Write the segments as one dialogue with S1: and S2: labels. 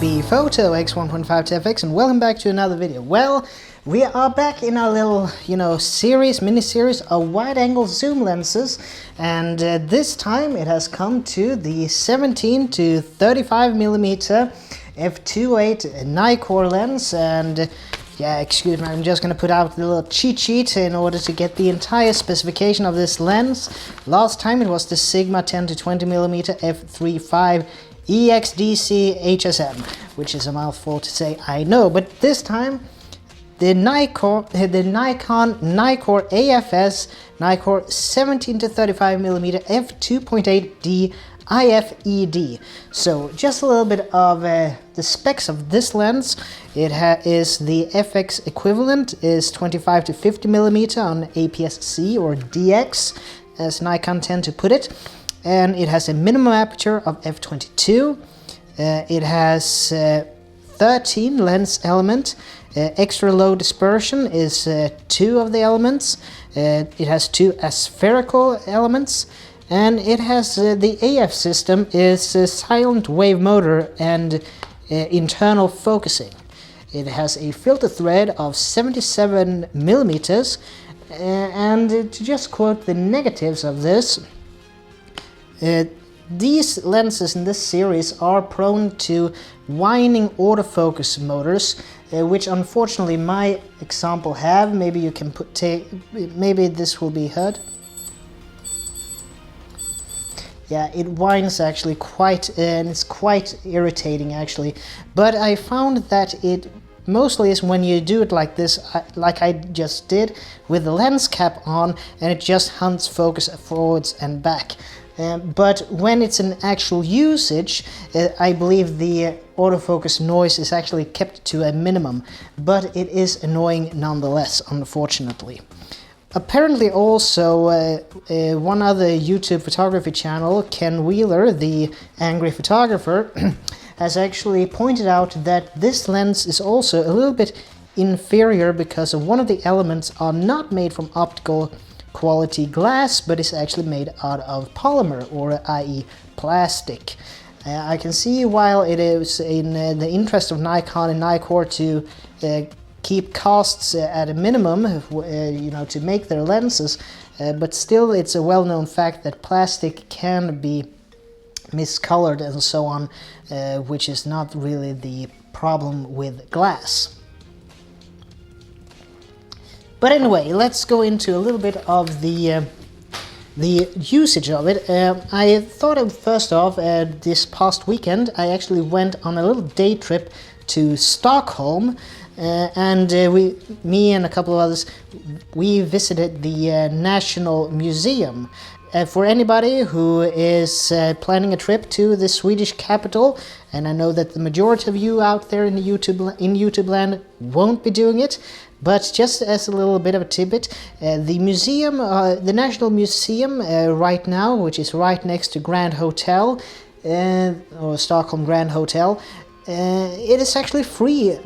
S1: T.B.Photo X1.5 TFX, and welcome back to another video. Well, we are back in our little, mini-series of wide-angle zoom lenses, and this time it has come to the 17 to 35mm f2.8 Nikkor lens, and yeah, excuse me, I'm just gonna put out the little cheat sheet in order to get the entire specification of this lens. Last time it was the Sigma 10 to 20mm f3.5 EXDC HSM, which is a mouthful to say, I know, but this time the Nikon Nikkor AFS Nikkor 17 to 35mm f2.8D IFED. So just a little bit of the specs of this lens. It is the FX equivalent is 25 to 50mm on APS-C or DX, as Nikon tend to put it. And it has a minimum aperture of f22. It has 13 lens element. Extra low dispersion is 2 of the elements. It has 2 aspherical elements, and it has the AF system is a silent wave motor and internal focusing. It has a filter thread of 77mm, and to just quote the negatives of this. These lenses in this series are prone to whining autofocus motors, which unfortunately my example have. Maybe you can maybe this will be heard. Yeah, it whines actually quite, and it's quite irritating actually. But I found that it mostly is when you do it like this, like I just did, with the lens cap on, and it just hunts focus forwards and back. But when it's an actual usage, I believe the autofocus noise is actually kept to a minimum, but it is annoying nonetheless, unfortunately. Apparently also one other YouTube photography channel, Ken Wheeler, the angry photographer, has actually pointed out that this lens is also a little bit inferior because one of the elements are not made from optical quality glass, but is actually made out of polymer, or i.e. plastic. I can see while it is in the interest of Nikon and Nikkor to keep costs at a minimum, to make their lenses, but still it's a well-known fact that plastic can be miscolored and so on, which is not really the problem with glass. But anyway, let's go into a little bit of the usage of it. I thought of, first off, this past weekend I actually went on a little day trip to Stockholm, and me and a couple of others, we visited the National Museum. For anybody who is planning a trip to the Swedish capital, and I know that the majority of you out there in YouTube land won't be doing it, but just as a little bit of a tidbit, the museum, the National Museum right now, which is right next to Grand Hotel, or Stockholm Grand Hotel, it is actually free.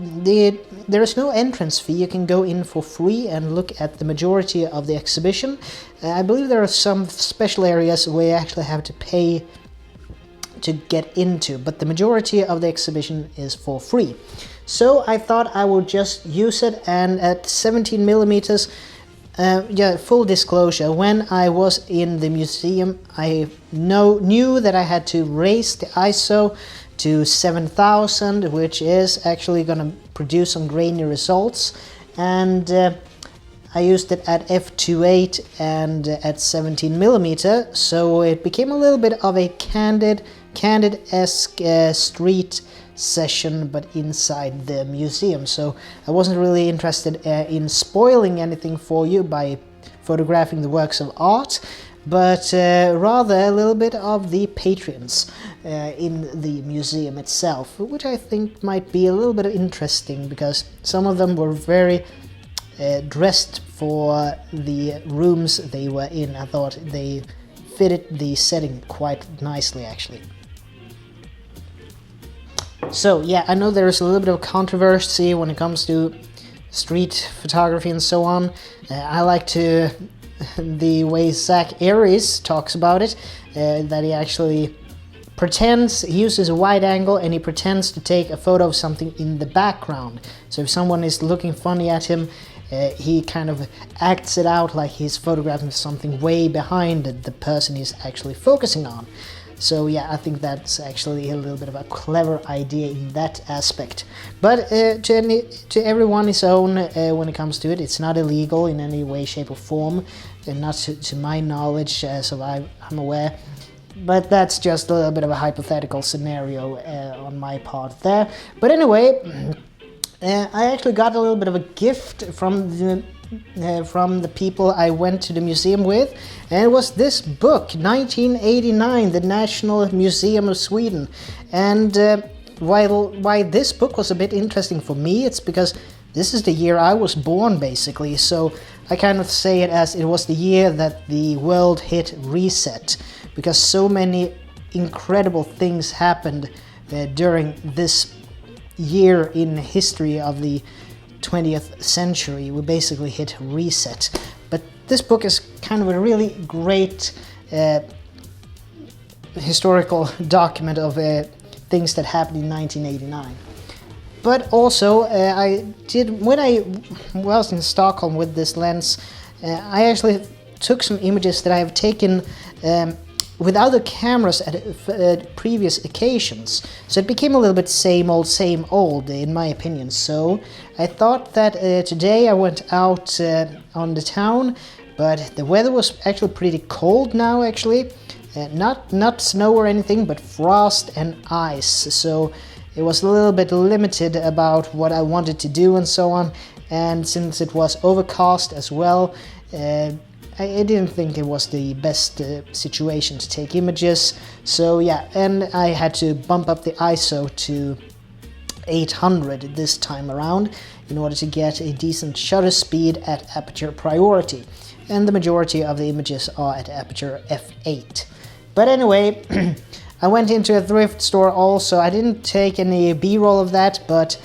S1: There is no entrance fee. You can go in for free and look at the majority of the exhibition. I believe there are some special areas where you actually have to pay to get into, but the majority of the exhibition is for free. So I thought I would just use it, and at 17mm, full disclosure, when I was in the museum, I knew that I had to raise the ISO to 7000, which is actually going to produce some grainy results, and I used it at f2.8 and at 17mm, so it became a little bit of a candid-esque street session, but inside the museum. So I wasn't really interested in spoiling anything for you by photographing the works of art, but rather a little bit of the patrons in the museum itself, which I think might be a little bit interesting because some of them were very dressed for the rooms they were in. I thought they fitted the setting quite nicely actually. So yeah, I know there's a little bit of controversy when it comes to street photography and so on. I like the way Zach Aries talks about it, that he actually he uses a wide angle and he pretends to take a photo of something in the background. So if someone is looking funny at him, he kind of acts it out like he's photographing something way behind the person he's actually focusing on. So yeah, I think that's actually a little bit of a clever idea in that aspect. But to everyone his own when it comes to it. It's not illegal in any way, shape or form, and not to my knowledge, so I'm aware. But that's just a little bit of a hypothetical scenario on my part there. But anyway, I actually got a little bit of a gift from the people I went to the museum with, and it was this book, 1989, the National Museum of Sweden. And why this book was a bit interesting for me, it's because this is the year I was born, basically. So I kind of say it as it was the year that the world hit reset, because so many incredible things happened during this year in history of the 20th century. We basically hit reset. But this book is kind of a really great historical document of things that happened in 1989. But also, when I was in Stockholm with this lens, I actually took some images that I have taken with other cameras at previous occasions. So it became a little bit same old in my opinion. So I thought that today I went out on the town, but the weather was actually pretty cold now actually. Not snow or anything, but frost and ice. So it was a little bit limited about what I wanted to do and so on. And since it was overcast as well, I didn't think it was the best situation to take images. So yeah, and I had to bump up the ISO to 800 this time around in order to get a decent shutter speed at aperture priority. And the majority of the images are at aperture f8. But anyway, I went into a thrift store also. I didn't take any B-roll of that, but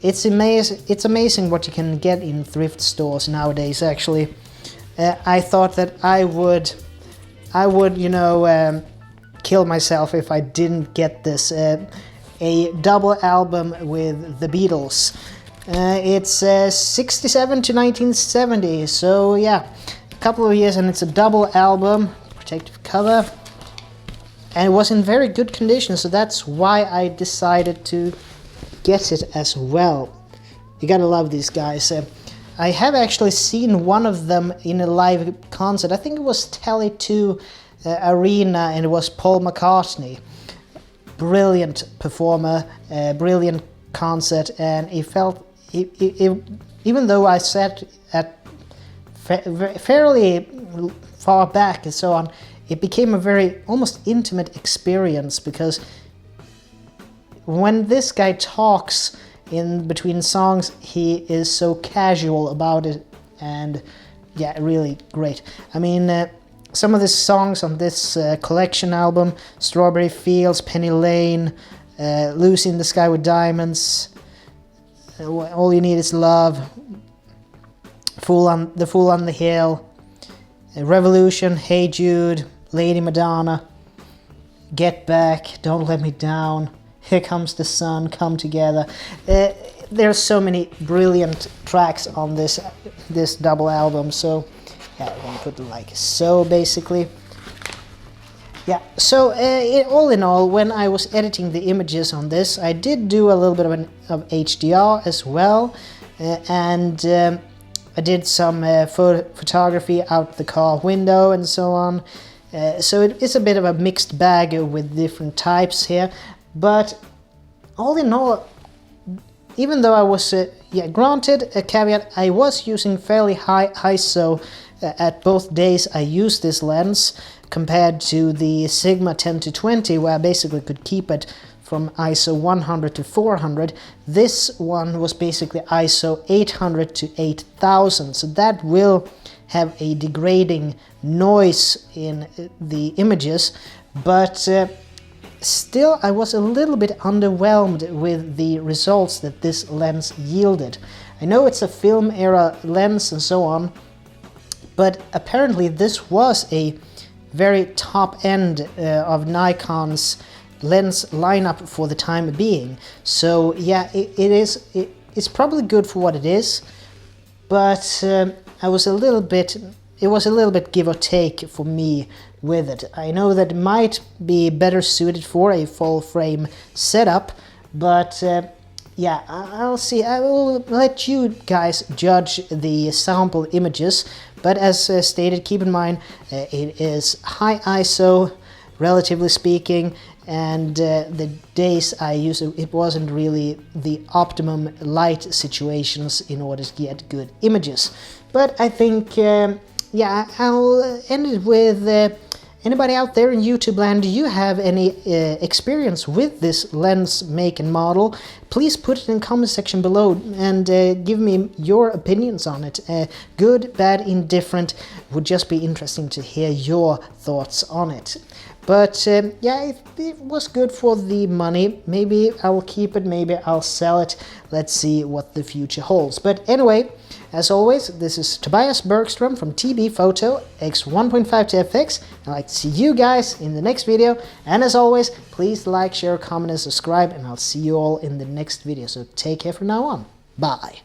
S1: it's amazing what you can get in thrift stores nowadays actually. I thought that I would, kill myself if I didn't get this, a double album with the Beatles. It's 67 to 1970, so yeah, a couple of years, and it's a double album, protective cover, and it was in very good condition, so that's why I decided to get it as well. You gotta love these guys. I have actually seen one of them in a live concert. I think it was Tele2 Arena, and it was Paul McCartney. Brilliant performer, brilliant concert, and even though I sat at fairly far back and so on, it became a very almost intimate experience, because when this guy talks in between songs, he is so casual about it, and yeah, really great. I mean, some of the songs on this collection album, Strawberry Fields, Penny Lane, Lucy in the Sky with Diamonds, All You Need Is Love, The Fool on the Hill, Revolution, Hey Jude, Lady Madonna, Get Back, Don't Let Me Down, Here Comes the Sun, Come Together. There's so many brilliant tracks on this double album, so yeah, I'm gonna put it like so basically. Yeah, so all in all, when I was editing the images on this, I did do a little bit of HDR as well, and I did some photography out the car window and so on. So it is a bit of a mixed bag with different types here. But all in all, even though I was, granted a caveat, I was using fairly high ISO at both days I used this lens, compared to the Sigma 10-20, where I basically could keep it from ISO 100 to 400. This one was basically ISO 800 to 8000, so that will have a degrading noise in the images, but still, I was a little bit underwhelmed with the results that this lens yielded. I know it's a film era lens and so on, but apparently this was a very top end of Nikon's lens lineup for the time being. So yeah, it's probably good for what it is, but it was a little bit give or take for me with it. I know that it might be better suited for a full frame setup, but yeah, I'll see. I will let you guys judge the sample images, but as stated, keep in mind it is high ISO, relatively speaking, and the days I used it wasn't really the optimum light situations in order to get good images. But I think, yeah, I'll end it with anybody out there in YouTube land, do you have any experience with this lens make and model? Please put it in the comment section below and give me your opinions on it. Good, bad, indifferent, would just be interesting to hear your thoughts on it. But yeah, it was good for the money. Maybe I'll keep it, maybe I'll sell it. Let's see what the future holds. But anyway, as always, this is Tobias Bergström from T.B.Photo X1.5 I'd like to see you guys in the next video. And as always, please like, share, comment, and subscribe. And I'll see you all in the next video. So take care from now on. Bye.